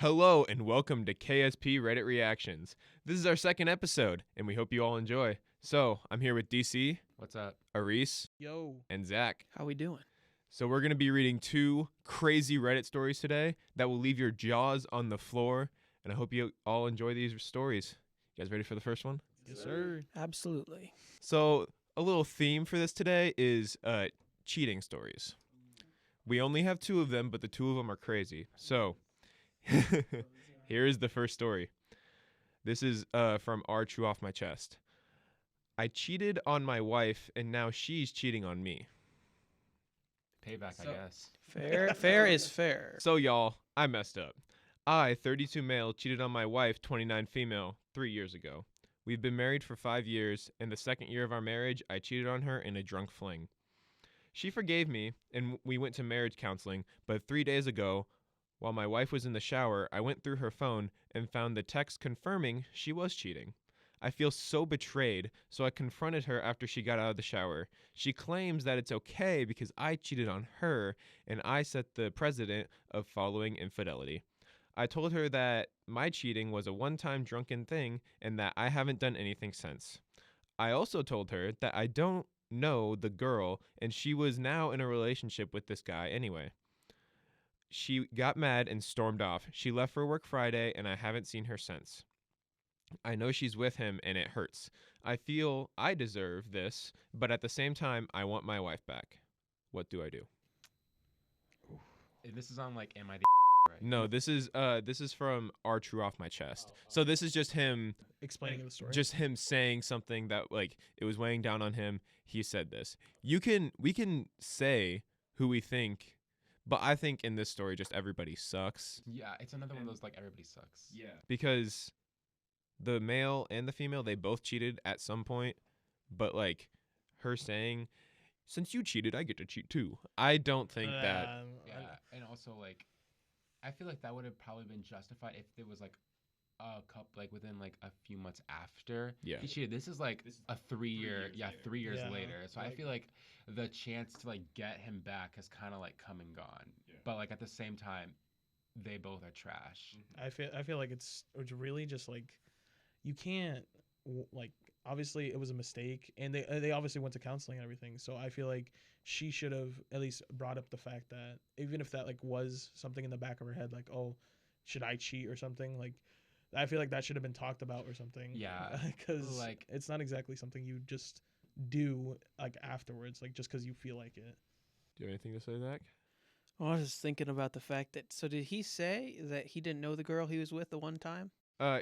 Hello and welcome to KSP Reddit Reactions. This is our second episode, and we hope you all enjoy. So, I'm here with DC, What's up? Aris, Yo. and Zach. How we doing? So we're going to be reading two crazy Reddit stories today that will leave your jaws on the floor, and I hope you all enjoy these stories. You guys ready for the first one? Yes, sir. Absolutely. So, a little theme for this today is cheating stories. We only have two of them, but the two of them are crazy. So, here is the first story. This is from R. Chew Off My Chest. I cheated on my wife, and now she's cheating on me. Payback, I guess. Fair is fair. So, y'all, I messed up. I, 32 male, cheated on my wife, 29 female, 3 years ago. We've been married for 5 years, and the second year of our marriage, I cheated on her in a drunk fling. She forgave me, and we went to marriage counseling, but 3 days ago, while my wife was in the shower, I went through her phone and found the text confirming she was cheating. I feel so betrayed, so I confronted her after she got out of the shower. She claims that it's okay because I cheated on her, and I set the precedent of following infidelity. I told her that my cheating was a one-time drunken thing and that I haven't done anything since. I also told her that I don't know the girl and she was now in a relationship with this guy anyway. She got mad and stormed off. She left for work Friday and I haven't seen her since. I know she's with him and it hurts. I feel I deserve this, but at the same time, I want my wife back. What do I do? This is on like MID, right? No, this is from R. Chew Off My Chest. So this is just him Explaining the story. just him saying something that like it was weighing down on him. He said this. We can say who we think, but I think in this story just everybody sucks. Yeah, it's another one of those like everybody sucks. Yeah. Because the male and the female, they both cheated at some point, but like her saying, "Since you cheated, I get to cheat too." I don't think that. Yeah, and also like, I feel like that would have probably been justified if there was like a couple, like within like a few months after Yeah. he cheated. This is like a 3 year, 3 years Yeah. later. So I feel like the chance to like get him back has kind of like come and gone. Yeah. But like at the same time, they both are trash. I feel like it's really just like you can't like obviously it was a mistake and they obviously went to counseling and everything. So I feel like she should have at least brought up the fact that even if that like was something in the back of her head like, oh, should I cheat or something, like I feel like that should have been talked about or something. Yeah, because like it's not exactly something you just do like afterwards, like just because you feel like it. Do you have anything to say, Zach? Well, I was just thinking about the fact that. So, did he say that he didn't know the girl he was with the one time?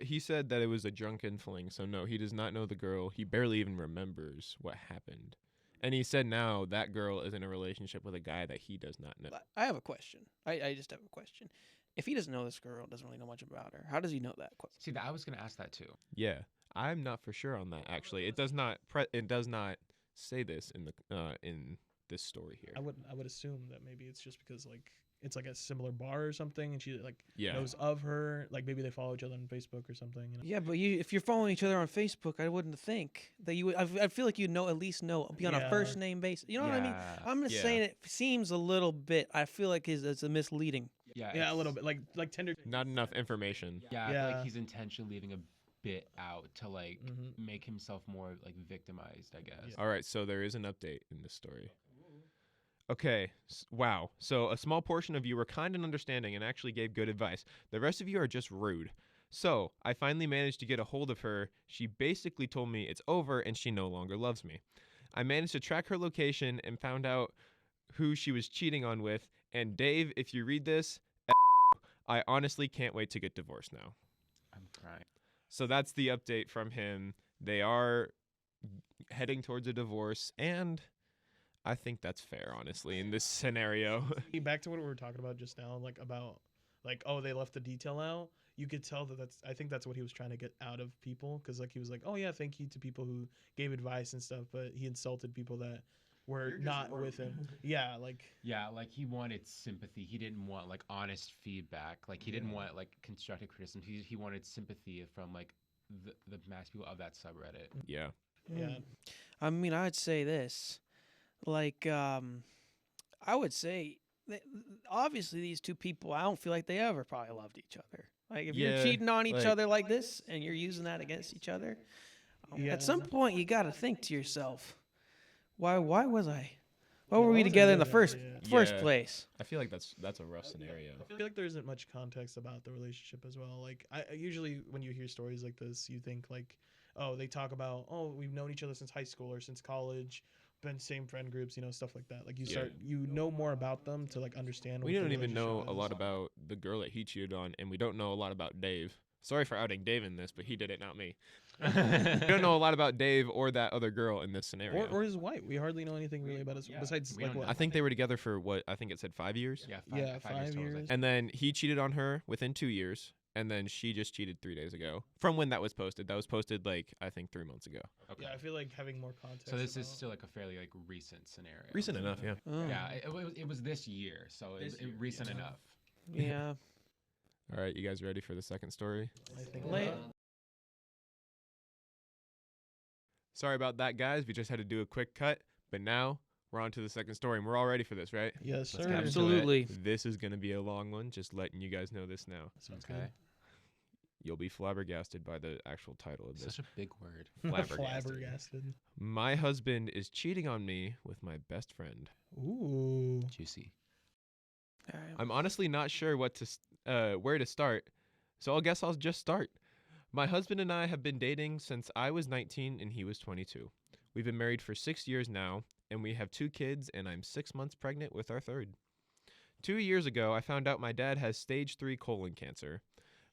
He said that it was a drunken fling, so no, he does not know the girl. He barely even remembers what happened. And he said now that girl is in a relationship with a guy that he does not know. But I have a question. I just have a question. If he doesn't know this girl, doesn't really know much about her, how does he know that? see that I was gonna ask that too. Yeah, I'm not for sure on that actually. It does not say this in this story here. I would assume that maybe it's just because like it's like a similar bar or something, and she like Yeah. knows of her. Like maybe they follow each other on Facebook or something. You know? Yeah, but if you're following each other on Facebook, I wouldn't think that you would. I feel like at least be on a Yeah. first name basis. You know what I mean? Yeah. I'm just Yeah. saying it seems a little bit. I feel like it's a misleading. Yeah, Yeah, a it's- little bit like Tinder. Not enough information. Yeah, I feel Yeah. like he's intentionally leaving a bit out to like Mhm. make himself more like victimized, I guess. All right, so there is an update in this story. Okay, wow. So a small portion of you were kind and understanding and actually gave good advice. The rest of you are just rude. So I finally managed to get a hold of her. She basically told me it's over and she no longer loves me. I managed to track her location and found out who she was cheating on with. And Dave, if you read this, I honestly can't wait to get divorced now. I'm crying. So that's the update from him. They are heading towards a divorce, and I think that's fair, honestly, in this scenario. Back to what we were talking about just now, like about like oh they left the detail out. You could tell I think that's what he was trying to get out of people, because like he was like, oh yeah, thank you to people who gave advice and stuff, but he insulted people that were not with him. Yeah, like Yeah, like he wanted sympathy. He didn't want like honest feedback. Like he didn't want like constructive criticism. He wanted sympathy from like the mass people of that subreddit. Yeah. yeah. I mean, I'd say this. Like, I would say obviously these two people, I don't feel like they ever probably loved each other. Like if you're Yeah, cheating on each like- other like this and you're using that against each other, Yeah. at some point you got to think to yourself, why were Yeah, we why was I together in the together? first Yeah. place? I feel like that's a rough scenario. I feel like there isn't much context about the relationship as well. Like I usually when you hear stories like this, you think like, oh, they talk about, oh, we've known each other since high school or since college, been same friend groups, stuff like that. Like you Yeah. start you know more about them to like understand. We what the don't even know relationship a is. lot about the girl that he cheated on, and we don't know a lot about Dave. Sorry for outing Dave in this, but he did it, not me. We don't know a lot about Dave or that other girl in this scenario. or his wife. We hardly know anything really about his Yeah, besides we like don't what I think they were together for what I think it said 5 years. Yeah, Yeah, 5 years. 5 total, I years. think. And then he cheated on her within 2 years, and then she just cheated 3 days ago. From when that was posted. That was posted like I think 3 months ago. Okay. Yeah, I feel like having more context. So this is about- still like a fairly like recent scenario. Recent enough, yeah. Oh, Yeah, it was this year, so it's recent yeah. enough. yeah. All right, you guys ready for the second story? I think Lay- Sorry about that, guys. We just had to do a quick cut, but now we're on to the second story, and we're all ready for this, right? Yes, Let's sir. get into it. Absolutely. This is going to be a long one, just letting you guys know this now. Sounds Okay. You'll be flabbergasted by the actual title of this. Such a big word. Flabbergasted. Flabbergasted. My husband is cheating on me with my best friend. Ooh. Juicy. All right. I'm honestly not sure where to start, so I guess I'll just start. My husband and I have been dating since I was 19 and he was 22. We've been married for 6 years now, and we have 2 kids, and I'm 6 months pregnant with our third. 2 years ago, I found out my dad has stage 3 colon cancer.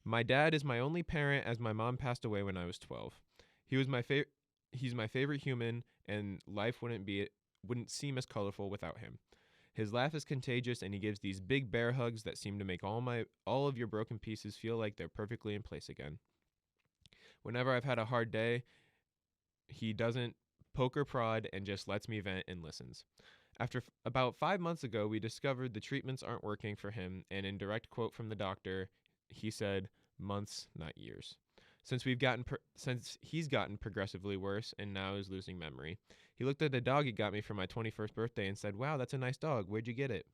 My dad is my only parent as my mom passed away when I was 12. He's my favorite human, and life wouldn't seem as colorful without him. His laugh is contagious, and he gives these big bear hugs that seem to make all of your broken pieces feel like they're perfectly in place again. Whenever I've had a hard day, he doesn't poke or prod and just lets me vent and listens. After about 5 months ago, we discovered the treatments aren't working for him, and in direct quote from the doctor, he said, "Months, not years." Since he's gotten progressively worse and now is losing memory. He looked at a dog he got me for my 21st birthday and said, "Wow, that's a nice dog. Where'd you get it?"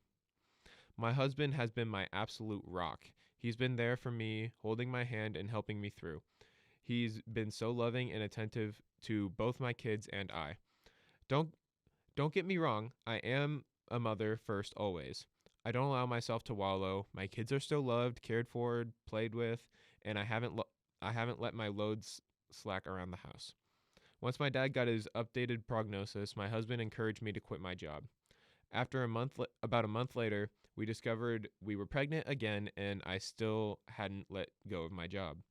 My husband has been my absolute rock. He's been there for me, holding my hand and helping me through. He's been so loving and attentive to both my kids and I. Don't get me wrong, I am a mother first always. I don't allow myself to wallow. My kids are still loved, cared for, played with, and I haven't let my loads slack around the house. Once my dad got his updated prognosis, my husband encouraged me to quit my job. After about a month later, we discovered we were pregnant again, and I still hadn't let go of my job.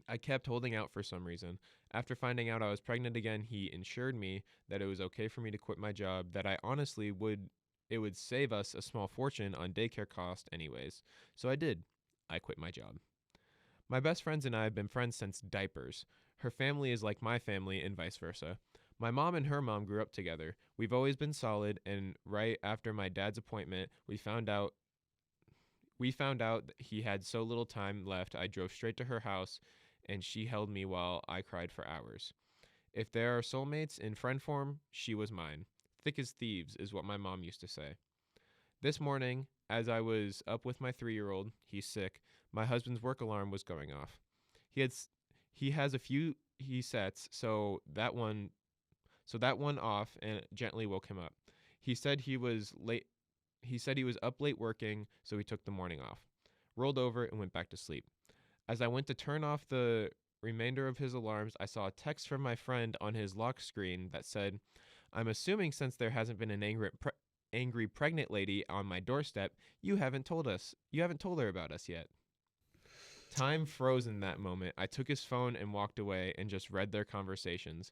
I kept holding out for some reason. After finding out I was pregnant again, he assured me that it was okay for me to quit my job, that it would save us a small fortune on daycare cost anyways. So I did. I quit my job. My best friends and I have been friends since diapers. Her family is like my family and vice versa. My mom and her mom grew up together. We've always been solid, and right after my dad's appointment, we found out that he had so little time left. I drove straight to her house, and she held me while I cried for hours. If there are soulmates in friend form, she was mine. Thick as thieves is what my mom used to say. This morning, as I was up with my 3-year-old, he's sick, my husband's work alarm was going off. He has a few he sets, so that one off and gently woke him up. He said he was up late working, so he took the morning off. Rolled over and went back to sleep. As I went to turn off the remainder of his alarms, I saw a text from my friend on his lock screen that said, "I'm assuming since there hasn't been an angry pregnant lady on my doorstep, you haven't told her about us yet." Time froze in that moment. I took his phone and walked away and just read their conversations.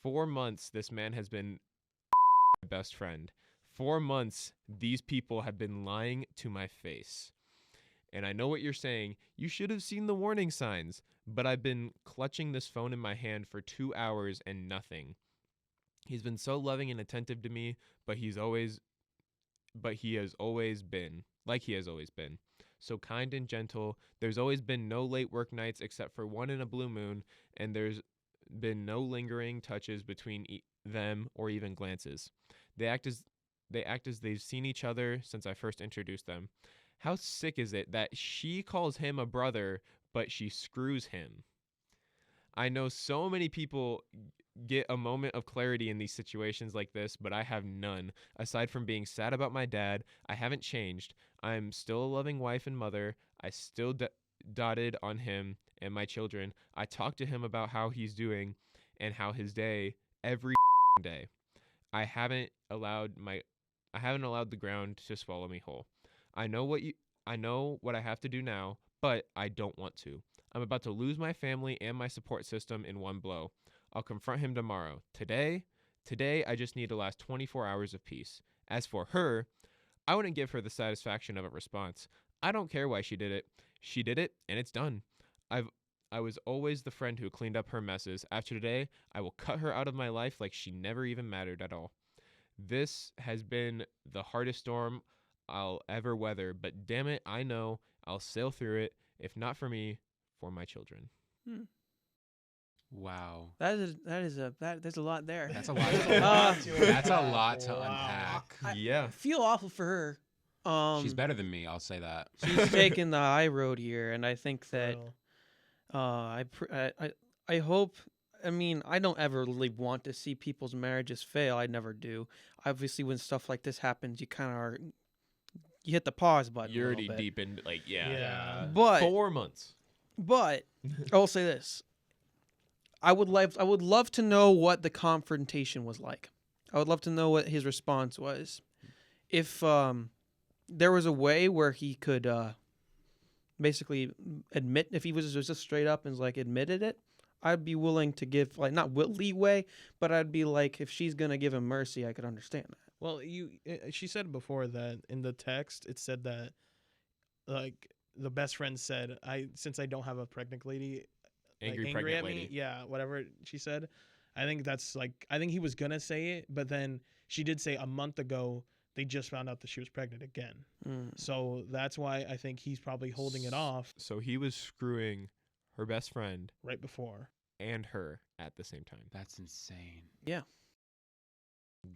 4 months this man has been my best friend. 4 months these people have been lying to my face. And I know what you're saying. You should have seen the warning signs. But I've been clutching this phone in my hand for 2 hours and nothing. He's been so loving and attentive to me, but he has always been. So kind and gentle. There's always been no late work nights except for one in a blue moon, and there's been no lingering touches between them or even glances. They act they act as they've seen each other since I first introduced them. How sick is it that she calls him a brother, but she screws him? I know so many people get a moment of clarity in these situations like this, but I have none. Aside from being sad about my dad, I haven't changed. I'm still a loving wife and mother. I still dotted on him and my children. I talk to him about how he's doing and how his day every day. I haven't allowed the ground to swallow me whole. I know what I have to do now, but I don't want to. I'm about to lose my family and my support system in one blow. I'll confront him tomorrow. Today, I just need to last 24 hours of peace. As for her, I wouldn't give her the satisfaction of a response. I don't care why she did it. She did it, and it's done. I was always the friend who cleaned up her messes. After today, I will cut her out of my life like she never even mattered at all. This has been the hardest storm I'll ever weather, but damn it, I know I'll sail through it, if not for me, for my children. Wow. There's a lot there. That's a lot. to That's a unpack. lot to Wow. unpack. I Yeah. feel awful for her. She's better than me. I'll say that. She's taking the high road here, and I think For that real. I hope. I mean, I don't ever really want to see people's marriages fail. I never do. Obviously, when stuff like this happens, you kind of are. You hit the pause button. You're a already little bit. deep in, like, yeah. Yeah. But 4 months. But I will say this: I would love to know what the confrontation was like. I would love to know what his response was. If there was a way where he could basically admit, if he was just straight up and like admitted it, I'd be willing to give like not leeway, but I'd be like, if she's gonna give him mercy, I could understand that. Well, she said before that in the text it said that like the best friend said, since I don't have a pregnant lady, Angry like, pregnant at lady. me, yeah, whatever she said. I think that's like I think he was gonna say it, but then she did say a month ago they just found out that she was pregnant again. So that's why I think he's probably holding it off So he was screwing her best friend right before. and her at the same time. That's insane.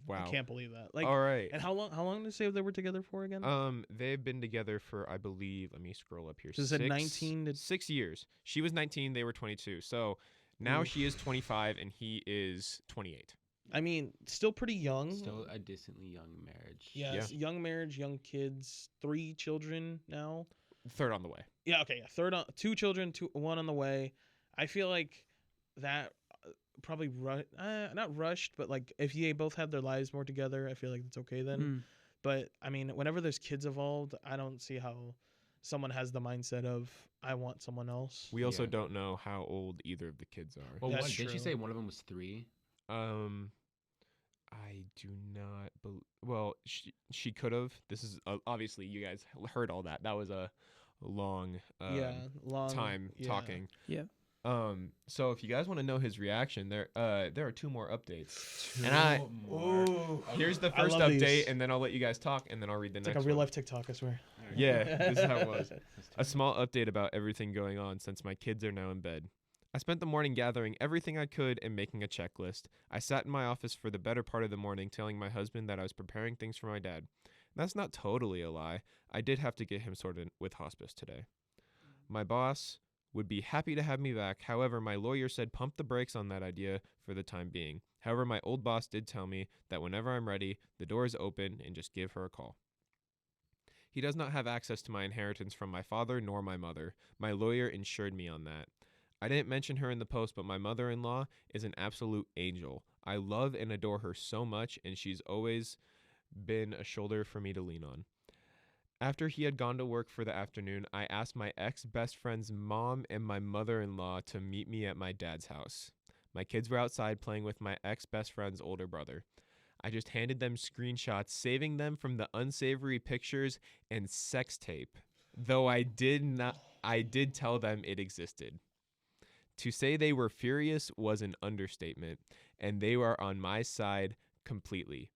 Wow. I can't believe that. Like, All right. and how long did they say they were together for again? They've been together for, I believe, let me scroll up here. So it said 19 to 6 years. She was 19, they were 22. So now Oof. she is 25 and he is 28. I mean, still pretty young. Still a decently young marriage. Yes, young marriage, young kids, 3 children now. Third on the way. Yeah, okay, yeah. 2 children, 1 on the way. I feel like that probably not rushed, but like if they both had their lives more together, I feel like it's okay then. But I mean, whenever there's kids involved, I don't see how someone has the mindset of I want someone else. We also Yeah. don't know how old either of the kids are. Well, That's did she true. say one of them was 3? I do not well, she could have. This is obviously you guys heard all that. That was a long long time yeah. talking. Yeah. So if you guys want to know his reaction, there are 2 more updates. Two And I- more. Ooh. Here's the I first love update, these. and then I'll let you guys talk, and then I'll read the It's next like a real one. life TikTok, I swear. Yeah, this is how it was. Let's do A it. small update about everything going on since my kids are now in bed. I spent the morning gathering everything I could and making a checklist. I sat in my office for the better part of the morning telling my husband that I was preparing things for my dad. That's not totally a lie. I did have to get him sorted with hospice today. My boss would be happy to have me back. However, my lawyer said pump the brakes on that idea for the time being. However, my old boss did tell me that whenever I'm ready, the door is open and just give her a call. He does not have access to my inheritance from my father nor my mother. My lawyer insured me on that. I didn't mention her in the post, but my mother-in-law is an absolute angel. I love and adore her so much, and she's always been a shoulder for me to lean on. After he had gone to work for the afternoon, I asked my ex-best friend's mom and my mother-in-law to meet me at my dad's house. My kids were outside playing with my ex-best friend's older brother. I just handed them screenshots, saving them from the unsavory pictures and sex tape, though I did tell them it existed. To say they were furious was an understatement, and they were on my side completely.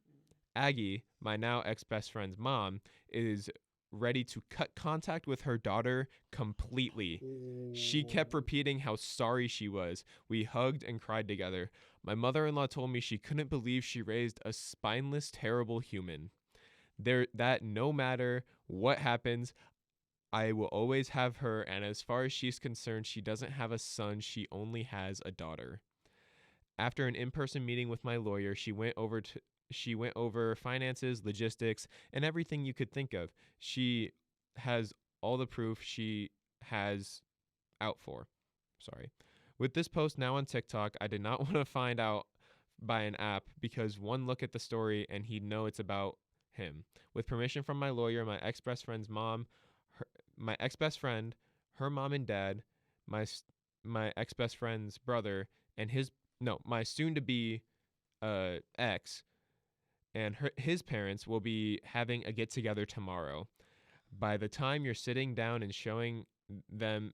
Aggie, my now ex-best friend's mom, is ready to cut contact with her daughter completely. She kept repeating how sorry she was. We hugged and cried together. My mother-in-law told me she couldn't believe she raised a spineless, terrible human. that no matter what happens, I will always have her, and as far as she's concerned, she doesn't have a son, she only has a daughter. After an in-person meeting with my lawyer, she went over finances, logistics, and everything you could think of. She has all the proof she has out for. Sorry. With this post now on TikTok, I did not want to find out by an app because one look at the story and he'd know it's about him. With permission from my lawyer, my ex-best friend's mom, my ex-best friend, her mom and dad, my ex-best friend's brother, and my soon-to-be ex, and his parents will be having a get-together tomorrow. By the time they're sitting down and showing them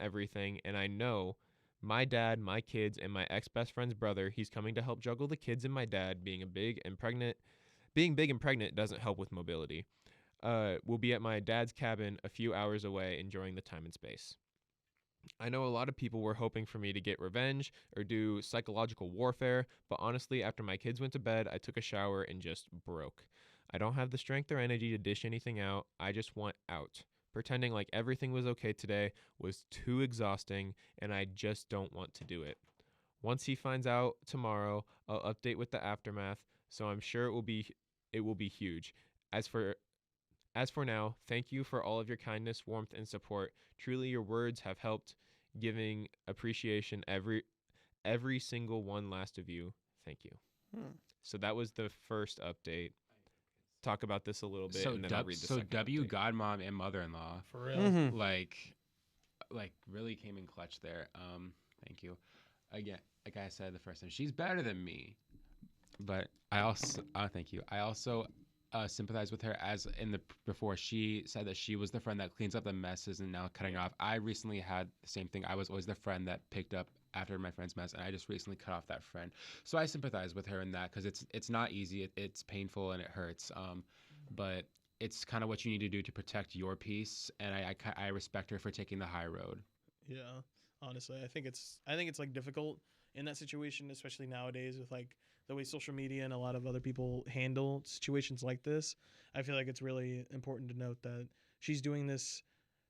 everything, and I know my dad, my kids, and my ex-best friend's brother, he's coming to help juggle the kids and my dad. Being big and pregnant doesn't help with mobility. Will be at my dad's cabin a few hours away, enjoying the time and space. I know a lot of people were hoping for me to get revenge or do psychological warfare, but honestly, after my kids went to bed, I took a shower and just broke. I don't have the strength or energy to dish anything out. I just want out. Pretending like everything was okay today was too exhausting, and I just don't want to do it. Once he finds out tomorrow, I'll update with the aftermath, so I'm sure it will be huge. As for now, thank you for all of your kindness, warmth, and support. Truly, your words have helped, giving appreciation every single one last of you. Thank you. So that was the first update. Talk about this a little bit, and then I'll read the second W, update. godmom, and mother-in-law, For real. Mhm. like really came in clutch there. Thank you. Again, like I said the first time, she's better than me. But I also, thank you. I also sympathize with her before she said that she was the friend that cleans up the messes and now cutting off. I recently had the same thing. I was always the friend that picked up after my friend's mess, and I just recently cut off that friend. So I sympathize with her in that because it's not easy. It's painful and it hurts. But it's kind of what you need to do to protect your peace, and I respect her for taking the high road. Yeah, honestly, I think it's like difficult in that situation, especially nowadays with like the way social media and a lot of other people handle situations like this. I feel like it's really important to note that she's doing this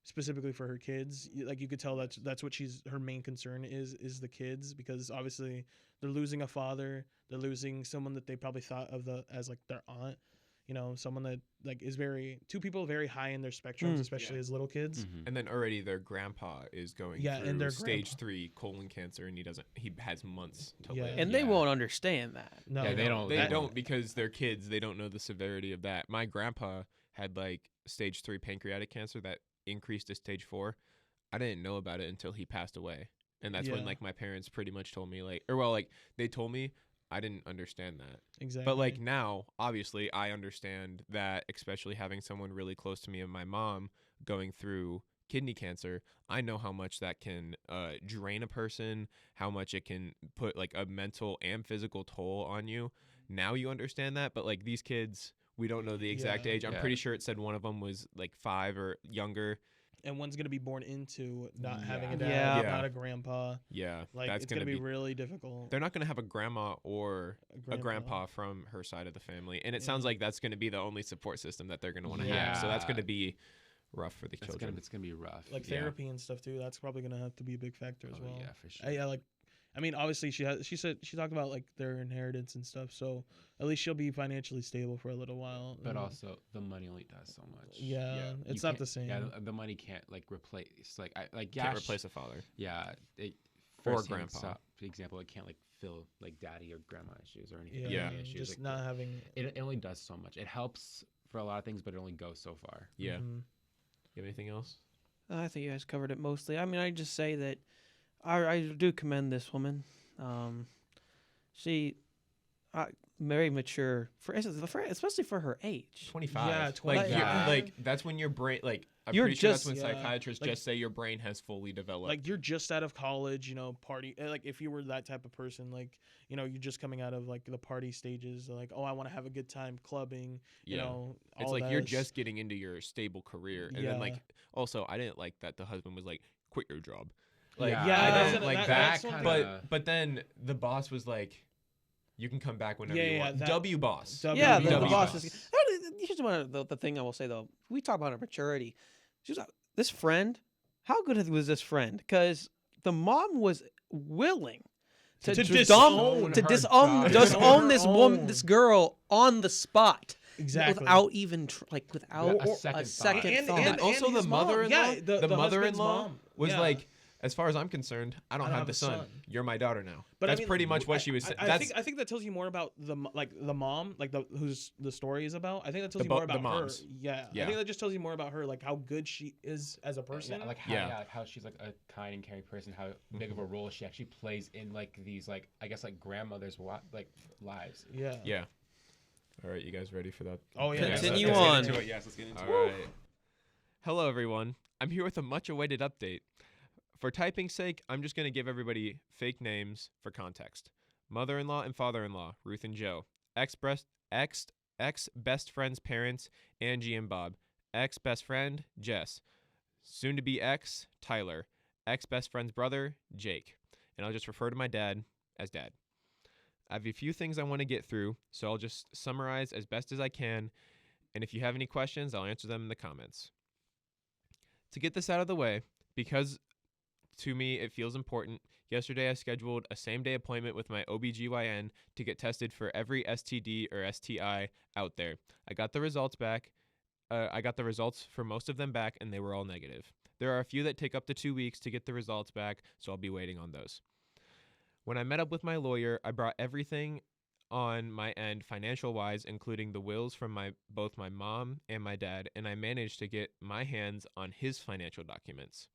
specifically for her kids. Like you could tell that's what her main concern is the kids, because obviously they're losing a father, they're losing someone that they probably thought of as like their aunt. You know, someone that like is two people very high in their spectrums, especially as little kids. Mhm. And then already their grandpa is going and through their stage grandpa. 3 colon cancer, and he has months to Yeah. live. And they Yeah. won't understand that. No, Yeah, they don't- They that- don't, because they're kids. They don't know the severity of that. My grandpa had like stage 3 pancreatic cancer that increased to stage 4. I didn't know about it until he passed away. And that's when Yeah. like my parents pretty much told me they told me. I didn't understand that. Exactly. But like now, obviously I understand that, especially having someone really close to me and my mom going through kidney cancer. I know how much that can drain a person, how much it can put like a mental and physical toll on you. Now you understand that, but like these kids, we don't know the exact Yeah. age. I'm Yeah. pretty sure it said one of them was like 5 or younger. and one's gonna be born into not having a Yeah. dad, Yeah. not a grandpa. Yeah, Like that's it's gonna be really difficult. They're not going to have a grandma or a grandpa from her side of the family, and it sounds Yeah. like that's going to be the only support system that they're going to want to have. So that's Yeah. going to be rough for the children. It's gonna be rough. Like Yeah. therapy and stuff too. That's probably gonna have to be a big factor as Oh, well. yeah, for sure. Yeah, like, I mean, obviously she talked about like their inheritance and stuff. So at least she'll be financially stable for a little while. But and- also, the money only does so much. yeah, You it's not can't- the same. Yeah, the money can't like replace Can't Yash- replace a father. Yeah, Or firsthand grandpa. For example, it can't like fill like daddy or grandma issues or anything. Yeah, family issues. just like, not having. it only does so much. It helps for a lot of things, but it only goes so far. Yeah. Mhm. You have anything else? I think you guys covered it mostly. I mean, I just say that I do commend this woman. She very mature especially for her age. 25. Yeah, Like, 25. like that's when your brain, like, I'm You're pretty sure that's just- when yeah, psychiatrists like- just say your brain has fully developed. Like you're just out of college, you know, party. Like if you were that type of person, like you know, you're just coming out of like the party stages. Like, oh, I want to have a good time clubbing. You Yeah. know, It's all like you're this. just getting into your stable career, and then like Yeah. also I didn't like that the husband was like, quit your job. Like Yeah. Yeah, I that's didn't an- like that- that. that's one thing. But then the boss was like, You can come back whenever Yeah, you yeah, want. that- W boss. Yeah, the W boss boss. is. Here's the thing I will say though. We talk about her maturity. She was this friend. How good was this friend? Because the mom was willing to disown her daughter. disown this Her woman, own. this girl on the spot, Exactly. without even without A second a thought. second thought. And also the his mom. mother-in-law, Yeah, the husband's mother-in-law mom. was Yeah. like, as far as I'm concerned, I don't have the a son. You're my daughter now. But I That's mean, pretty like, much what she was saying. I think that tells you more about the mom, like who's the story is about. I think that tells The you more bo- the about her. moms. Yeah. Yeah. I think that just tells you more about her, like how good she is as a person. Like how, Yeah. like how she's like a kind and caring person. How big of a role she actually plays in like these like I guess like grandmothers' like lives. Yeah. Yeah. All right, you guys ready for that? Oh yeah. Continue let's on. get into it. Yes, let's get into it. All right. Hello, everyone. I'm here with a much-awaited update. For typing's sake, I'm just going to give everybody fake names for context. Mother-in-law and father-in-law, Ruth and Joe. Ex-best friend's parents, Angie and Bob. Ex-best friend, Jess. Soon-to-be ex, Tyler. Ex-best friend's brother, Jake. And I'll just refer to my dad as Dad. I have a few things I want to get through, so I'll just summarize as best as I can, and if you have any questions, I'll answer them in the comments. To get this out of the way, because to me it feels important, yesterday I scheduled a same-day appointment with my OBGYN to get tested for every STD or STI out there. I got the results back. I got the results for most of them back, and they were all negative. There are a few that take up to 2 weeks to get the results back, so I'll be waiting on those. When I met up with my lawyer, I brought everything on my end financial-wise, including the wills from both my mom and my dad, and I managed to get my hands on his financial documents.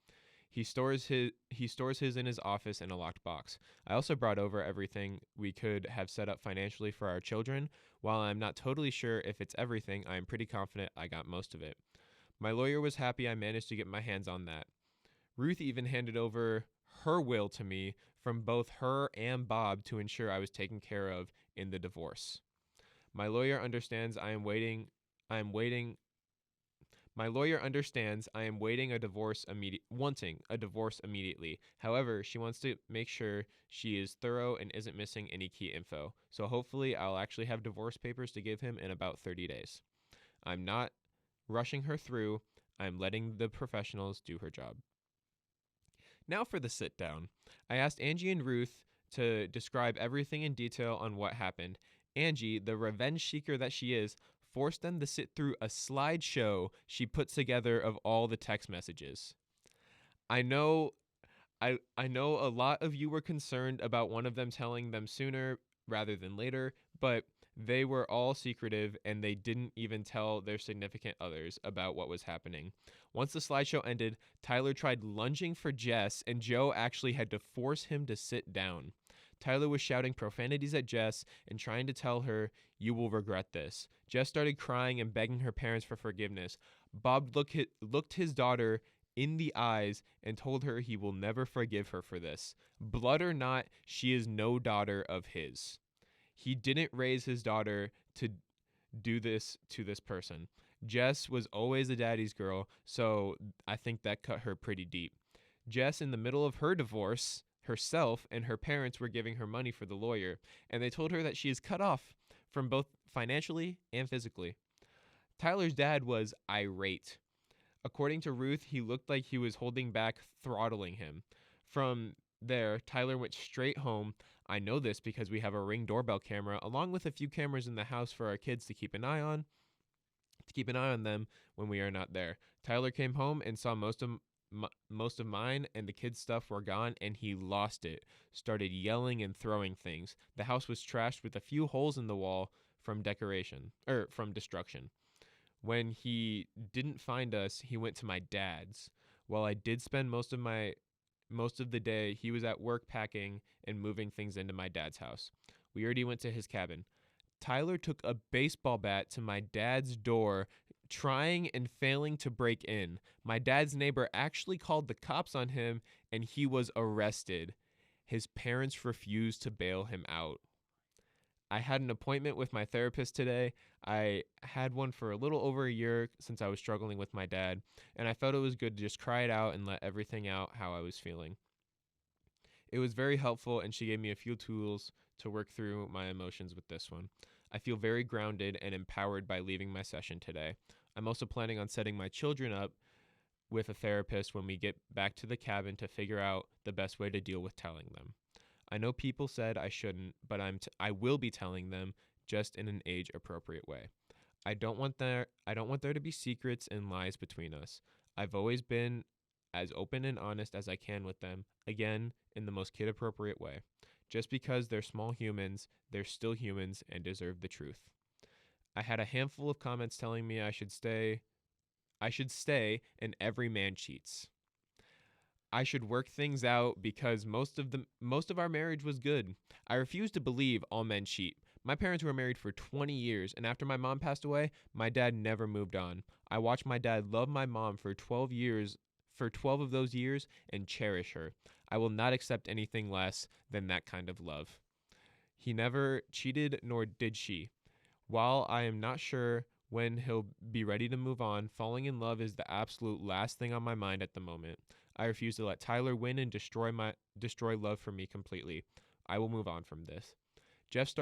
He stores his in his office in a locked box. I also brought over everything we could have set up financially for our children. While I'm not totally sure if it's everything, I am pretty confident I got most of it. My lawyer was happy I managed to get my hands on that. Ruth even handed over her will to me from both her and Bob to ensure I was taken care of in the divorce. My lawyer understands I am waiting wanting a divorce immediately. However, she wants to make sure she is thorough and isn't missing any key info. So hopefully I'll actually have divorce papers to give him in about 30 days. I'm not rushing her through. I'm letting the professionals do her job. Now for the sit down. I asked Angie and Ruth to describe everything in detail on what happened. Angie, the revenge seeker that she is, forced them to sit through a slideshow she put together of all the text messages. I know a lot of you were concerned about one of them telling them sooner rather than later, but they were all secretive and they didn't even tell their significant others about what was happening. Once the slideshow ended, Tyler tried lunging for Jess, and Joe actually had to force him to sit down. Tyler was shouting profanities at Jess and trying to tell her, "You will regret this." Jess started crying and begging her parents for forgiveness. Bob looked his daughter in the eyes and told her he will never forgive her for this. Blood or not, she is no daughter of his. He didn't raise his daughter to do this to this person. Jess was always a daddy's girl, so I think that cut her pretty deep. Jess, in the middle of her divorce, herself and her parents were giving her money for the lawyer, and they told her that she is cut off from both financially and physically. Tyler's dad was irate. According to Ruth, he looked like he was holding back, throttling him. From there, Tyler went straight home. I know this because we have a Ring doorbell camera, along with a few cameras in the house for our kids to keep an eye on them when we are not there. Tyler came home and saw most of mine and the kids' stuff were gone, and he lost it. Started yelling and throwing things. The house was trashed with a few holes in the wall from destruction. When he didn't find us, he went to my dad's. While I did spend most of the day, he was at work packing and moving things into my dad's house. We already went to his cabin. Tyler took a baseball bat to my dad's door, trying and failing to break in. My dad's neighbor actually called the cops on him, and he was arrested. His parents refused to bail him out. I had an appointment with my therapist today. I had one for a little over a year since I was struggling with my dad, and I felt it was good to just cry it out and let everything out how I was feeling. It was very helpful, and she gave me a few tools to work through my emotions with this one. I feel very grounded and empowered by leaving my session today. I'm also planning on setting my children up with a therapist when we get back to the cabin to figure out the best way to deal with telling them. I know people said I shouldn't, but I will be telling them, just in an age appropriate way. I don't want there to be secrets and lies between us. I've always been as open and honest as I can with them, again, in the most kid appropriate way. Just because they're small humans, they're still humans and deserve the truth. I had a handful of comments telling me I should stay and every man cheats. I should work things out because most of our marriage was good. I refuse to believe all men cheat. My parents were married for 20 years, and after my mom passed away, my dad never moved on. I watched my dad love my mom for 12 of those years, and cherish her. I will not accept anything less than that kind of love. He never cheated, nor did she. While I am not sure when he'll be ready to move on, falling in love is the absolute last thing on my mind at the moment. I refuse to let Tyler win and destroy love for me completely. I will move on from this. Jess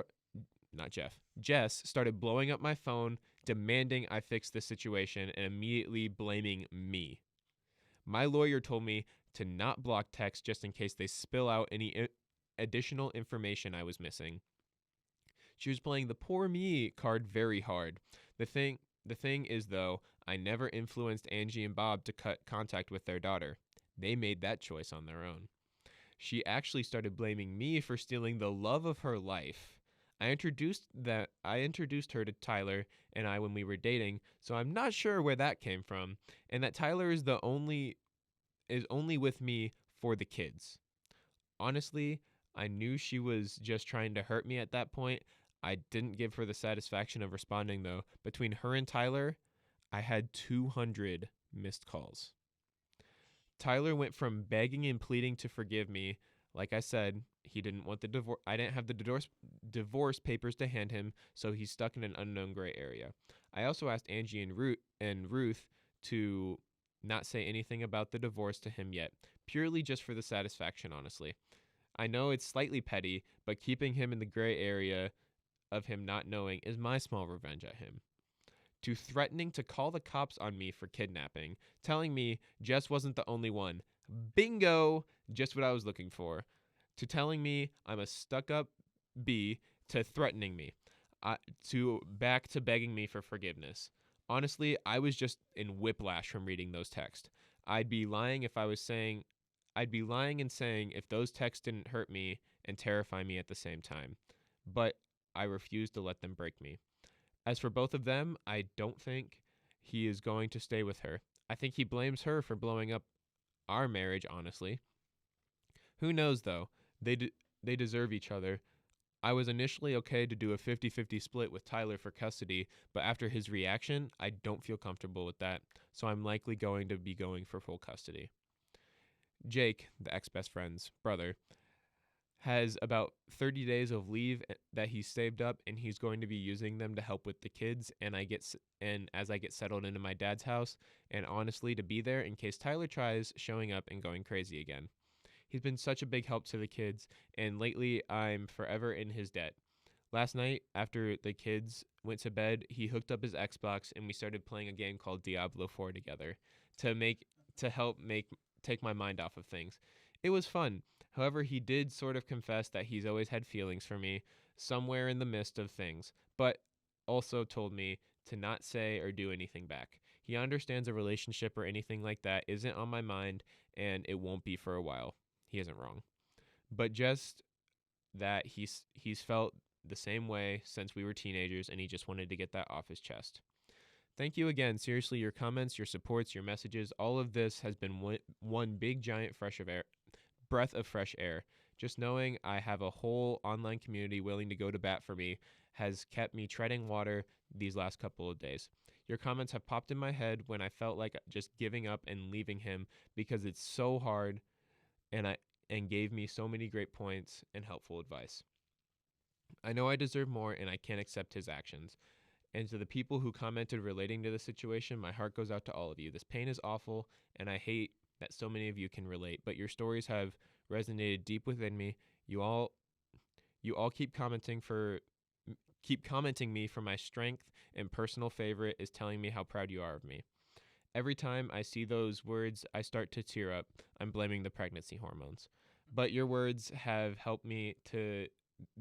started blowing up my phone, demanding I fix this situation and immediately blaming me. My lawyer told me to not block texts just in case they spill out any additional information I was missing. She was playing the poor me card very hard. The thing is, though, I never influenced Angie and Bob to cut contact with their daughter. They made that choice on their own. She actually started blaming me for stealing the love of her life. I introduced her to Tyler and I when we were dating, so I'm not sure where that came from, and that Tyler is only with me for the kids. Honestly, I knew she was just trying to hurt me at that point. I didn't give her the satisfaction of responding, though. Between her and Tyler, I had 200 missed calls. Tyler went from begging and pleading to forgive me. Like I said, he didn't want the divorce. I didn't have the divorce papers to hand him, so he's stuck in an unknown gray area. I also asked Angie and Ruth to not say anything about the divorce to him yet, purely just for the satisfaction, honestly. I know it's slightly petty, but keeping him in the gray area of him not knowing is my small revenge at him. To threatening to call the cops on me for kidnapping, telling me Jess wasn't the only one. Bingo! Just what I was looking for. To telling me I'm a stuck-up B, to threatening me. To begging me for forgiveness. Honestly, I was just in whiplash from reading those texts. I'd be lying and saying if those texts didn't hurt me and terrify me at the same time. But I refuse to let them break me. As for both of them, I don't think he is going to stay with her. I think he blames her for blowing up our marriage, honestly. Who knows, though? They deserve each other. I was initially okay to do a 50-50 split with Tyler for custody, but after his reaction, I don't feel comfortable with that, so I'm likely going to be going for full custody. Jake, the ex-best friend's brother, has about 30 days of leave that he's saved up, and he's going to be using them to help with the kids and as I get settled into my dad's house, and honestly to be there in case Tyler tries showing up and going crazy again. He's been such a big help to the kids, and lately I'm forever in his debt. Last night, after the kids went to bed, he hooked up his Xbox and we started playing a game called Diablo 4 together to help take my mind off of things. It was fun. However, he did sort of confess that he's always had feelings for me somewhere in the midst of things, but also told me to not say or do anything back. He understands a relationship or anything like that isn't on my mind, and it won't be for a while. He isn't wrong. But just that he's felt the same way since we were teenagers, and he just wanted to get that off his chest. Thank you again. Seriously, your comments, your supports, your messages, all of this has been one big giant breath of fresh air. Just knowing I have a whole online community willing to go to bat for me has kept me treading water these last couple of days. Your comments have popped in my head when I felt like just giving up and leaving him because it's so hard, and gave me so many great points and helpful advice. I know I deserve more and I can't accept his actions. And to the people who commented relating to the situation, my heart goes out to all of you. This pain is awful, and I hate that so many of you can relate, but your stories have resonated deep within me. You all keep commenting me for my strength, and personal favorite is telling me how proud you are of me. Every time I see those words, I start to tear up. I'm blaming the pregnancy hormones. But your words have helped me to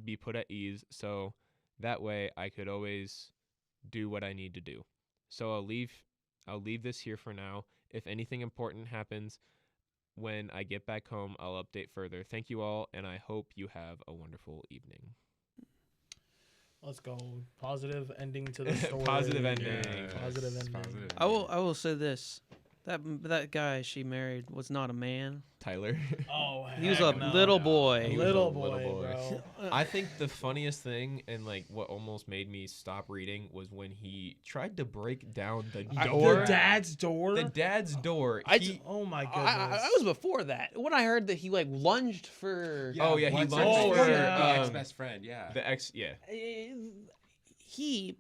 be put at ease, so that way I could always do what I need to do. So I'll leave this here for now. If anything important happens when I get back home, I'll update further. Thank you all, and I hope you have a wonderful evening. Let's go. Positive ending to the story. Positive ending. Yes, Positive ending. positive I will say this. That guy she married was not a man. Tyler. Oh, He was heck a no. little boy. He was Little a boy, little boy. bro. I think the funniest thing and like what almost made me stop reading was when he tried to break down the door. The dad's door. The dad's door. Oh my goodness. I was before that. When I heard that he like lunged for Oh, yeah, he once lunged or for, the um, ex-best friend, yeah. the ex. Yeah.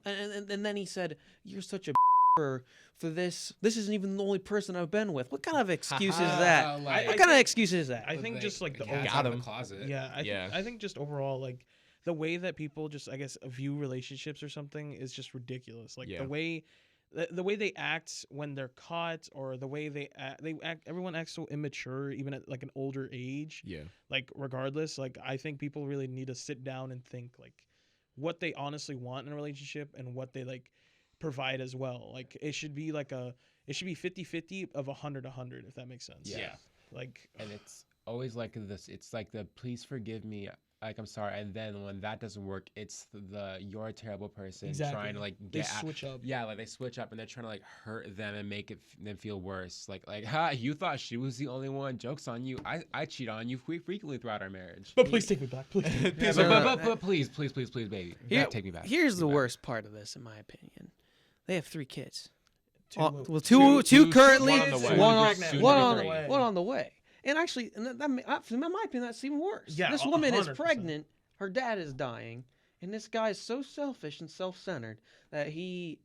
and then he said, "You're such a for this. This isn't even the only person I've been with." What kind of excuse is that? Like, What kind of excuse is that? I think just like the cat's got out of him. the closet. yeah, Yeah. I think just overall like the way that people just I guess view relationships or something is just ridiculous. Like Yeah. the way they act when they're caught or the way they act everyone acts so immature even at like an older age. Yeah. Like regardless, like I think people really need to sit down and think like what they honestly want in a relationship and what they like provide as well. Like it should be 50-50 of 100 if that makes sense. Yeah. Like And it's always like this. It's like the please forgive me. Like, I'm sorry. And then when that doesn't work, it's the you're a terrible person trying to like they get switch up. Yeah, like they switch up and they're trying to like hurt them and make them feel worse. Like, ha, you thought she was the only one. Joke's on you. I cheat on you frequently throughout our marriage. But please take me back. Please. Take me back. Yeah, but please, baby, take me back. Here's Take the me back. worst part of this, in my opinion. They have 3 kids. Two- Well, two- two currently, one on the way. one on, Soon one to be on, three. one on the way. And actually, in my opinion, that's even worse. Yeah, This woman is 100%. pregnant. Her dad is dying, and this guy is so selfish and self-centered that he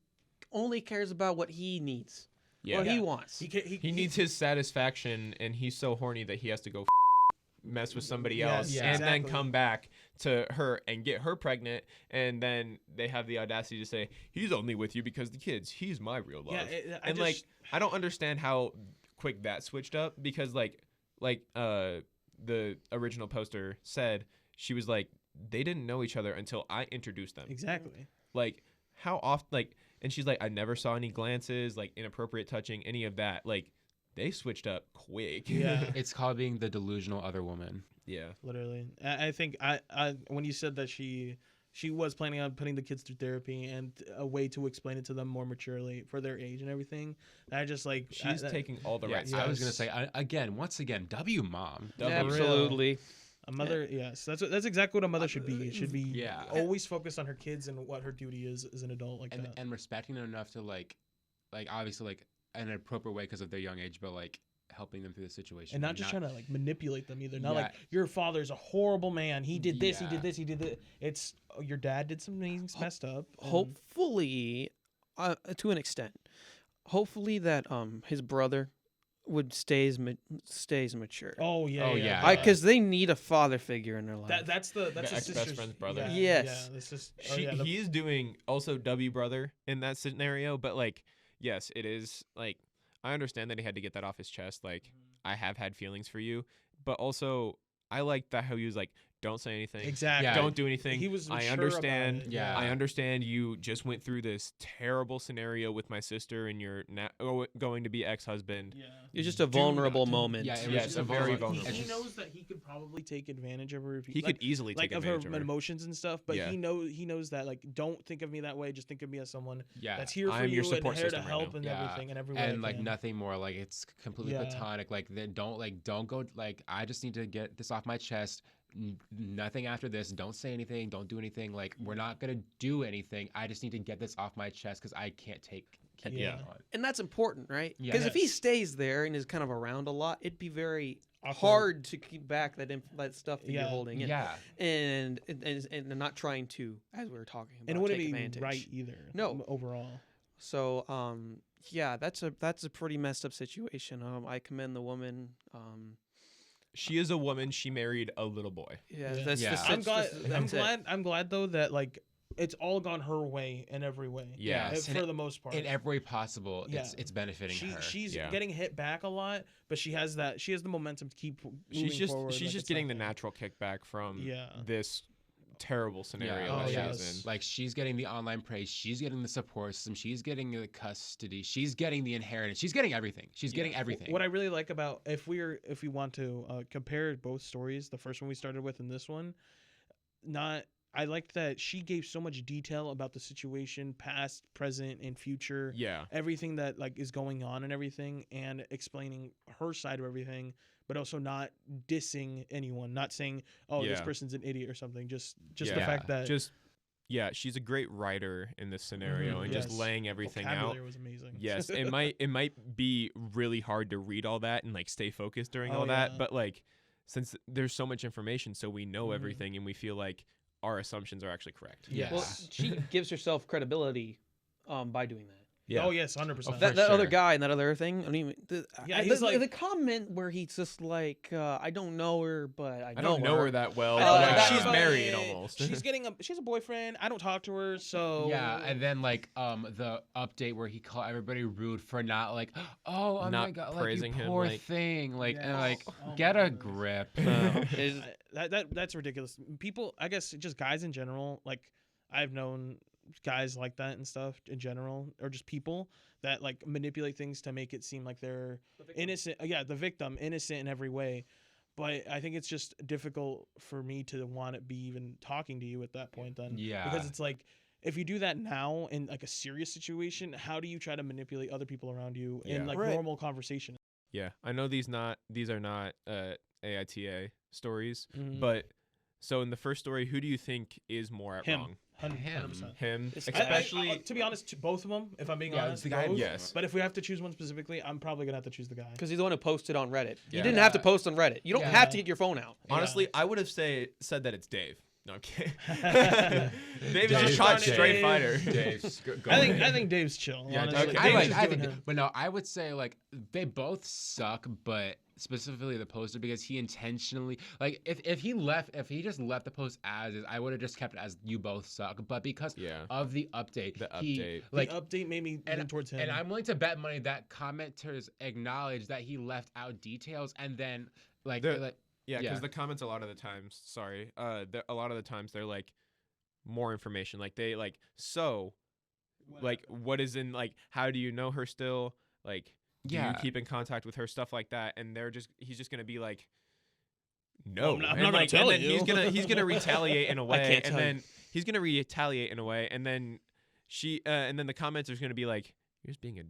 only cares about what he needs, Yeah. what he wants. He needs his satisfaction, and he's so horny that he has to go mess with somebody Yes, else yeah, and exactly. then come back to her and get her pregnant, and then they have the audacity to say he's only with you because the kids. He's my real love. Yeah, And like I don't understand how quick that switched up because like the original poster said, she was like they didn't know each other until I introduced them. exactly. Like how often and she's like I never saw any glances, like inappropriate touching, any of that. Like they switched up quick. Yeah. It's called being the delusional other woman. Yeah. Literally, I think I when you said that she was planning on putting the kids through therapy and a way to explain it to them more maturely for their age and everything. I just like She's taking all the right I was steps. gonna say once again, W mom. Absolutely. a mother. Yes, that's exactly what a mother should be. It should be Yeah. always focused on her kids and what her duty is as an adult like that. And respecting them enough to like obviously like in an appropriate way because of their young age, but like helping them through the situation And not just trying to like manipulate them either. Not like your father's a horrible man. He did this. He did this. He did that. It's your dad did some things messed up. and- Hopefully, to an extent, hopefully that his brother would stays mature. Oh yeah. Oh, yeah. Because they need a father figure in their life. That's the ex-best sister's friend's brother. Yeah, Yes. Yeah, this is. He is doing also W brother in that scenario, but like yes, it is like I understand that he had to get that off his chest. Like I have had feelings for you, but also I like that how he was like, don't say anything. Exactly. Yeah. Don't do anything. He was I mature understand. about it. Yeah. I understand you just went through this terrible scenario with my sister and your going to be ex-husband. Yeah. It's just a Do vulnerable not- moment. Yeah, it was Yes, just a very He, vulnerable. he knows that he could probably take advantage of her if He could easily like take of her advantage of her. emotions and stuff, but Yeah. he knows that like don't think of me that way. Just think of me as someone Yeah. that's here for I'm you your and support here to system right help now. and Yeah. everything and every way I And like can. nothing more. Like it's completely Yeah. platonic. Like then don't go. Like I just need to get this off my chest. Nothing after this. Don't say anything. Don't do anything. Like we're not gonna do anything. I just need to get this off my chest because I can't keep Yeah. it on. And that's important, right? Because if he Yes. stays there and is kind of around a lot, it'd be very Awkward. hard to keep back that stuff that Yeah. you're holding in. Yeah. And not trying to, as we were talking about, And it wouldn't take be advantage. right either. No. Overall. So, yeah, that's a pretty messed up situation. I commend the woman. she is a woman. She married a little boy. Yeah, Yeah. that's Yeah. just, I'm that's- glad. that's it. I'm glad though that like it's all gone her way in every way. Yeah. Yes, and For the most part. in every way possible, Yeah. it's benefiting her. She's Yeah. getting hit back a lot, but she has the momentum to keep moving forward. She's like just it's getting the nothing. natural kickback from Yeah. this terrible scenario Oh, that she yes. was in. Like she's getting the online praise, she's getting the support system, she's getting the custody, she's getting the inheritance, she's getting everything. She's getting everything. What I really like about if we want to compare both stories, the first one we started with and this one, I liked that she gave so much detail about the situation, past, present, and future. Yeah. Everything that like is going on and everything, and explaining her side of everything, but also not dissing anyone, not saying, "Oh, this Yeah. person's an idiot" or something. Just the Yeah. fact that She's a great writer in this scenario and just Yes. laying everything out. vocabulary was amazing. Yes, it might be really hard to read all that and like stay focused during Oh, all that, yeah. but like since there's so much information, so we know Mhm. everything and we feel like our assumptions are actually correct. Yes. Well, she gives herself credibility by doing that. Yeah. Oh yes, 100%. For That other sure. guy and that other thing. I don't even. Yeah, I- he's the, like- the comment where he's just like, I don't know her, but I I don't know her that well. I but, know like, that, she's but married almost. She's a boyfriend. I don't talk to her, so Yeah, and then like the update where he called everybody rude for not like, oh my Not god, like praising you him, poor like- thing, like and Yes. like Oh get my a goodness. grip. Is- that's ridiculous. People, I guess, just guys in general. Like I've known guys like that and stuff in general, or just people that like manipulate things to make it seem like they're innocent. Yeah, the victim, innocent in every way. But I think it's just difficult for me to want to be even talking to you at that point. Then, Yeah. because it's like, if you do that now in like a serious situation, how do you try to manipulate other people around you Yeah. in like Right. normal conversation? Yeah, I know these are not AITA stories, Mhm. but so in the first story, who do you think is more at Him. wrong? 100%. Him, It's- especially. to be honest, both of them. If I'm being Yeah, honest, the guy- both. Yes. But if we have to choose one specifically, I'm probably gonna have to choose the guy. Because he's the one who posted on Reddit. You Yeah. didn't have to post on Reddit. You don't Yeah. have to get your phone out. Honestly, Yeah. I would have said that it's Dave. No, I'm kidding. Dave is Dave. a shot Dave. straight fighter. Dave, go I ahead. think Dave's chill. Yeah, honestly. okay. Dave's I just doing think, him. but no, I would say like they both suck, but specifically the poster because he intentionally like if he just left the post as is, I would have just kept it as you both suck. But because Yeah. of the update, The he, update. like the update made me lean towards him. and I'm willing to bet money that commenters acknowledge that he left out details and then like They're- like Yeah, because Yeah. the comments a lot of the times, a lot of the times they're like more information. Like they like like what is in like how do you know her still? Like do you Yeah. keep in contact with her, stuff like that, and he's just gonna be like no. I'm not And, gonna like, tell and then you. he's gonna retaliate in a way, can't and tell you. then he's gonna retaliate in a way, and then and then the commenter's gonna be like, you're just being a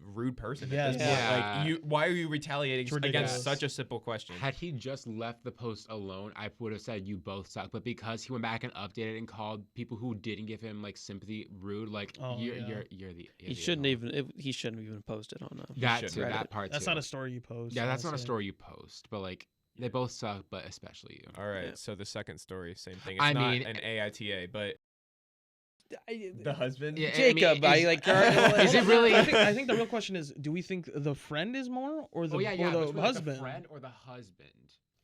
rude person. At this Yes. point. Yeah. Like why are you retaliating It's ridiculous. against such a simple question? Had he just left the post alone, I would have said you both suck. But because he went back and updated and called people who didn't give him like sympathy rude, like Oh, you're yeah. you're the He idiot. shouldn't even posted on that. that should. too, Reddit. that part That's too. not a story you post. Yeah, that's not a honestly. story you post, but like they both suck, but especially you. All right, Yeah. so the second story, same thing. It's I not mean, an AITA, but the husband. Yeah, Jacob, I is- like. is it really? I think the real question is: do we think the friend is more, or the, Oh yeah, yeah. or the between, like, husband? the friend or the husband.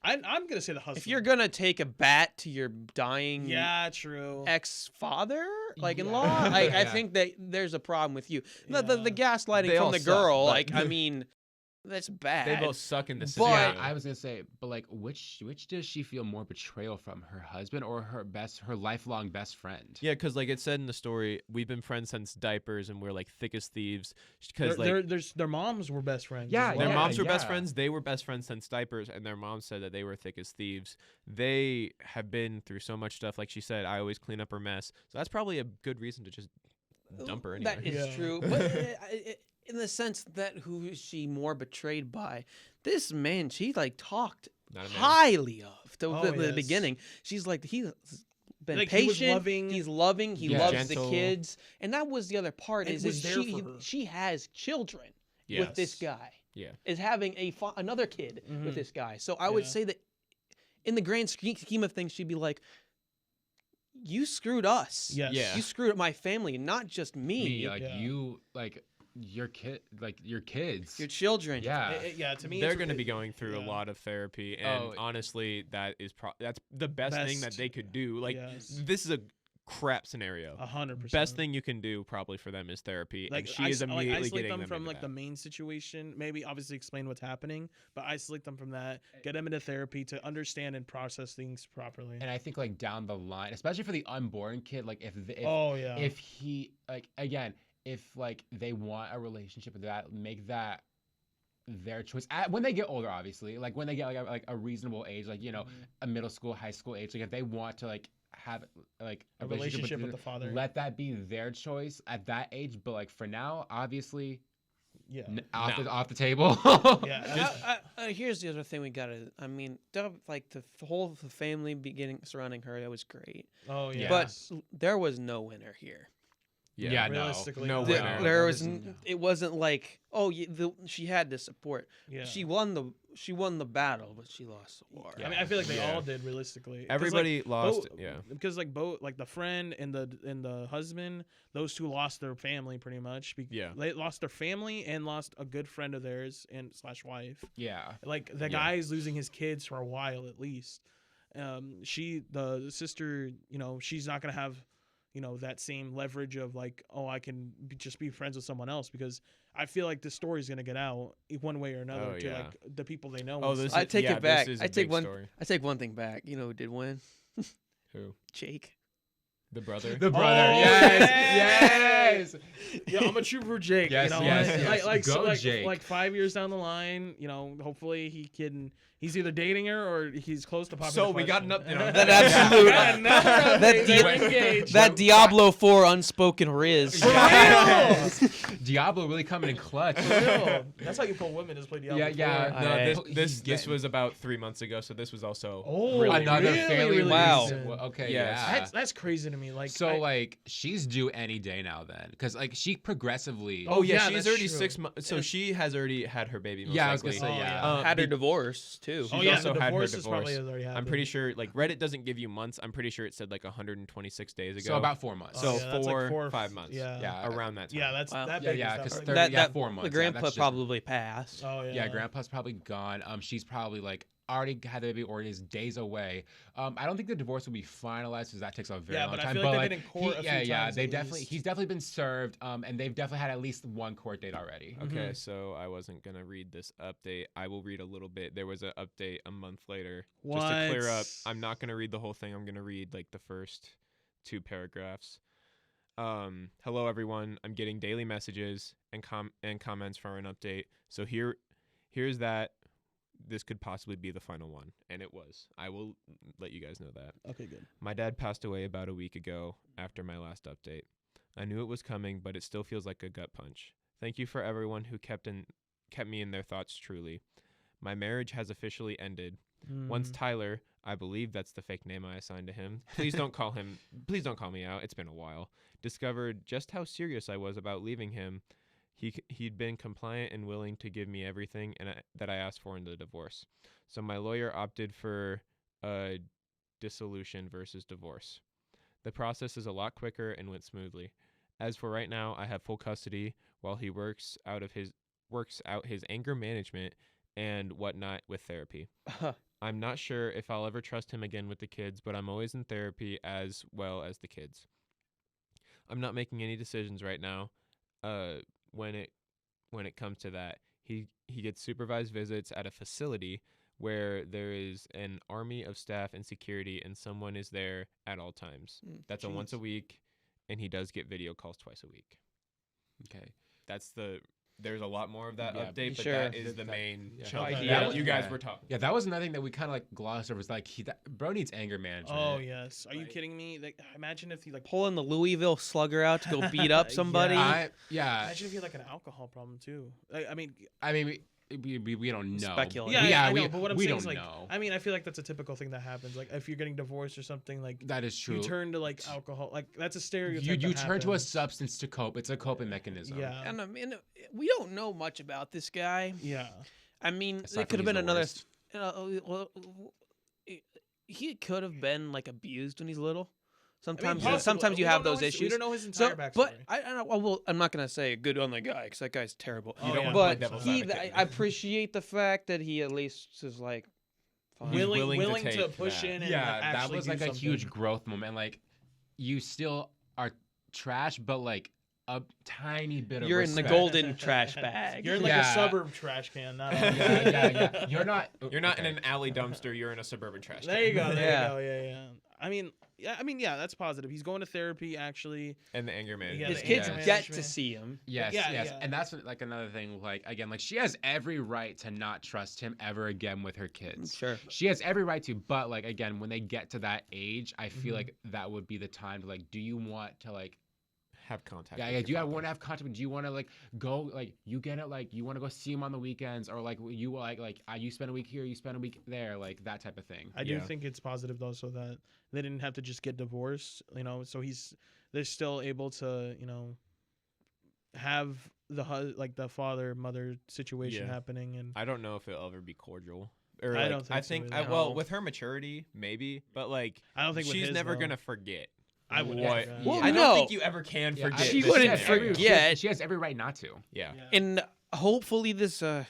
I'm gonna say the husband. If you're gonna take a bat to your dying yeah, true. ex-father, like Yeah. in law, I Yeah. think that there's a problem with you. The Yeah. gaslighting They from all the suck, girl, but- like I mean, that's bad. They both suck in this But- scenario. Yeah, I was gonna say, but like, which does she feel more betrayal from, her husband or her lifelong best friend? Yeah, because like it said in the story, we've been friends since diapers, and we're like thick as thieves. Their, Because like their moms were best friends. Yeah, as their well. moms were best yeah. friends. They were best friends since diapers, and their mom said that they were thick as thieves. They have been through so much stuff. Like she said, I always clean up her mess. So that's probably a good reason to just dump her anyway. That is Yeah. true, but in the sense that who is she more betrayed by? This man, she like talked Not a man. highly of Oh, the yes. beginning. She's like he's been Like, he was patient. loving. He's loving. He Yeah. loves Gentle. the kids, and that was the other part. And Is was there she for her. she has children Yes. with this guy. Yeah. Is having another kid Mhm. with this guy. So I would Yeah. say that in the grand scheme of things, she'd be like, "You screwed us. Yes. Yeah. You screwed up my family, not just me." Like Yeah. you, like your kids. Your children. Yeah. Yeah, to me, They're it's- going to be going through a yeah. lot of therapy, and Oh. honestly, that's the best thing that Best. they could do. Like, Yes. this is a crap scenario. 100%. Best thing you can do probably for them is therapy, and she is immediately isolate getting them them from into like the that. main situation. Maybe obviously explain what's happening, but isolate them from that. Get them into therapy to understand and process things properly. And I think like down the line, especially for the unborn kid, like if Oh yeah. if he like again, if like they want a relationship with that, make that their choice when they get older. Obviously, like when they get like a reasonable age, like a middle school, high school age. Like if they want to like have like a relationship with the father. let that be their choice at that age. But like for now, obviously, Yeah. off the table. Yeah. Here's the other thing we gotta. I mean, like the whole family beginning surrounding her, that was great. Oh yeah. But there was no winner here. Yeah, no. Realistically, No The- winner. there was. There was It wasn't like, oh, she had the support. Yeah. She won the battle, but she lost the war. I mean, I feel like they Yeah. all did realistically. 'Cause, Everybody lost. both- Yeah. Because like both, like the friend and the husband, those two lost their family pretty much. Yeah. They lost their family and lost a good friend of theirs and / wife. Yeah. Like the Yeah. guy is losing his kids for a while at least. The sister, she's not gonna have, that same leverage of like, oh, I can just be friends with someone else, because I feel like the story's gonna get out one way or another Oh, to yeah. like the people they know. Oh, and this stuff. I take yeah, it back. This is I a take big one. story. I take one thing back. You know who did win? Who? Jake. The brother. The brother. Oh, yes. Yeah, I'm a trooper for Jake. Yes, yes. Go, like, Jake. Like 5 years down the line, hopefully he can. He's either dating her or he's close to popping. So the we got question. an update on That absolute- We got another update. That They're deep- engaged. That Diablo 4 unspoken riz. For real. Diablo really coming in clutch. For real. That's how you pull women, is play Diablo. Yeah, yeah. 4. No, Alright. this was about 3 months ago, so this was also Oh, really Another really, family really Wow. reason. recent. Well, okay, Yes. yeah. That's crazy to me. Like So like she's due any day now then, because like she progressively. Oh, Oh yeah, yeah, she's that's already true. 6 months. So she has already had her baby. Most Yeah, I was gonna likely. say Oh, yeah. yeah. Had her be- divorce too. She's oh yeah, also the had her divorce is probably divorce. already happened. I'm pretty sure like Reddit doesn't give you months. I'm pretty sure it said like 126 days ago. So about 4 months. So yeah, that's like 4 5 months. Yeah. Yeah. Around that time. Yeah, that's Wow. that Yeah, big. yeah, is 'cause definitely- 30 that 4 months. the Yeah, grandpa that's just- probably passed. Oh yeah. Yeah, grandpa's probably gone. She's probably like already had the baby or is days away. I don't think the divorce will be finalized because that takes a very Yeah, long but I time. feel like they've been in court a few yeah, times they at definitely. least. He's definitely been served. And they've definitely had at least one court date already. Okay, so I wasn't gonna read this update. I will read a little bit. There was an update a month later. Just to clear up, What? I'm not gonna read the whole thing. I'm gonna read like the first 2 paragraphs. Hello everyone. I'm getting daily messages and comments for an update. So here's that. This could possibly be the final one, and it was. I will let you guys know that. Okay, good. My dad passed away about a week ago after my last update. I knew it was coming, but it still feels like a gut punch. Thank you for everyone who kept me in their thoughts truly. My marriage has officially ended. Once Tyler, I believe that's the fake name I assigned to him. Please don't call me out. It's been a while. Discovered just how serious I was about leaving him. He'd been compliant and willing to give me everything that I asked for in the divorce. So my lawyer opted for dissolution versus divorce. The process is a lot quicker and went smoothly. As for right now, I have full custody while he works out his anger management and whatnot with therapy. I'm not sure if I'll ever trust him again with the kids, but I'm always in therapy as well as the kids. I'm not making any decisions right now. When it comes to that, he gets supervised visits at a facility where there is an army of staff and security, and someone is there at all times. That's a once a week, and he does get video calls twice a week. Okay. There's a lot more of that Yeah, update, but sure. that is the main yeah. chunk Okay. that Yeah. you guys Yeah. were talking. Yeah, that was another thing that we kind of like glossed over. Was like bro needs anger management. Oh yes. Are you Like- kidding me? Like, imagine if he like. Pulling the Louisville Slugger out to go beat up somebody. Yeah. Imagine if he had like an alcohol problem too. I mean, we don't know. Speculate. yeah, I we, know, but what I'm we saying don't is like, know. I mean, I feel like that's a typical thing that happens. Like, if you're getting divorced or something, like That is true. you turn to like alcohol. Like that's a stereotype. You that turn to a happens. substance to cope. It's a coping mechanism. Yeah. And I mean, we don't know much about this guy. Yeah. I mean, Aside it could have from been he's the another. worst. He could have been like abused when he's little. Sometimes, possible. sometimes We you don't have know those his- issues. We don't know his entire So, backstory. but I'm not gonna say good on the guy because that guy's terrible. Oh, don't yeah. wanna play But devil's he, advocate. I appreciate the fact that he at least is like, fine. He's willing willing to to take push that. in and Yeah, that actually was do like a something. huge growth moment. Like, you still are trash, but like a tiny bit of You're in the respect. golden trash bag. You're in like Yeah. a suburb trash can. Not Yeah. You're not. You're not okay. in an alley dumpster. You're in a suburban trash. There you can. go. There Yeah. you go. Yeah. I mean, yeah, that's positive. He's going to therapy, actually. And the anger man. Yeah, His the kids anger get management. to see him. Yes, Yeah, yes. yeah. And that's like another thing, like, again, like, she has every right to not trust him ever again with her kids. Sure. She has every right to, but like, again, when they get to that age, I feel Mhm. like that would be the time to like, do you want to like, Have contact. yeah, with yeah, your do you father. want to have contact? Do you want to like go like you get it like you want to go see him on the weekends or like you like you spend a week here, you spend a week there, like that type of thing. I do Yeah. think it's positive though, so that they didn't have to just get divorced. So they're still able to have the father mother situation Yeah. happening, and I don't know if it'll ever be cordial. Or I like, don't think I so think either. well, No. with her maturity, maybe, but like I don't think with she's his, never though. gonna forget. I would what? never. Well, I no. don't think you ever can Yeah, forget. She this wouldn't scenario. forget. She has every right not to. Yeah. And hopefully this, I'm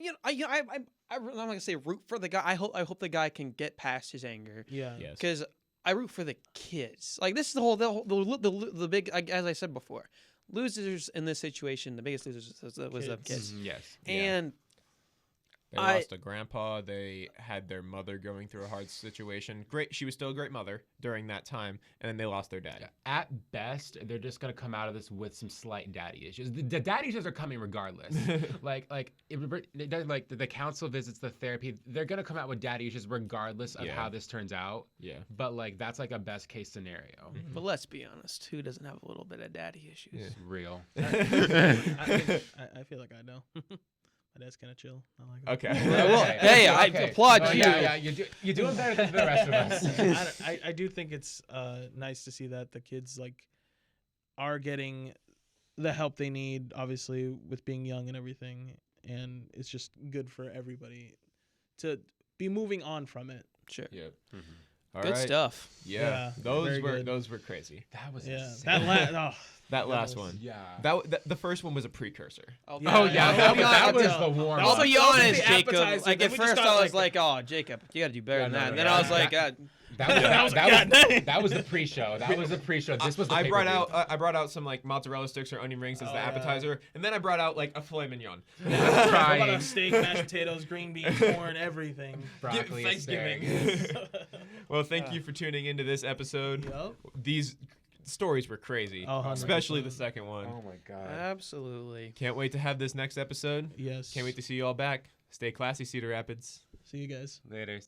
not gonna say root for the guy. I hope the guy can get past his anger Yeah. Yes. because I root for the kids. Like this is the big, as I said before, losers in this situation. The biggest losers was the Kids. kids. Yes. Yeah. And They lost a grandpa. They had their mother going through a hard situation. Great. She was still a great mother during that time. And then they lost their dad. At best, they're just gonna come out of this with some slight daddy issues. The daddy issues are coming regardless. like the council visits, the therapy, they're gonna come out with daddy issues regardless of Yeah. how this turns out. Yeah. But like that's like a best case scenario. but let's be honest, who doesn't have a little bit of daddy issues? Yeah. It's real. I feel like I know. My dad's kind of chill. I like it. Okay. Well, hey, I applaud Oh, you. Yeah, you're doing better than the rest of us. I do think it's nice to see that the kids are getting the help they need, obviously with being young and everything, and it's just good for everybody to be moving on from it. Sure. Yep. Mhm. All Good right. stuff. Yeah. very good. Those were crazy. That was Yeah, insane. That last That was- one. Yeah. The first one was a precursor. Oh Yeah, yeah, yeah, that yeah, was yeah. the warm I'll I'll up. be that was honest, the Jacob. appetizer, Like then at we just first, got, I was like- like, "Oh, Jacob, you got to do better Yeah, than no, that." no, And then no, I was no. like, That was the pre-show. That was the pre-show. This was the I brought pay-per-view. out I brought out some like mozzarella sticks or onion rings as Oh, the yeah. appetizer, and then I brought out like a filet mignon. What about Crying. a steak, mashed potatoes, green beans, corn, everything. Broccoli, Thanksgiving. asparagus. Well, thank you for tuning into this episode. Yup. These stories were crazy, Oh, 100%. especially the second one. Oh my god. "Absolutely." Can't wait to have this next episode. Yes. Can't wait to see you all back. Stay classy, Cedar Rapids. See you guys. Later.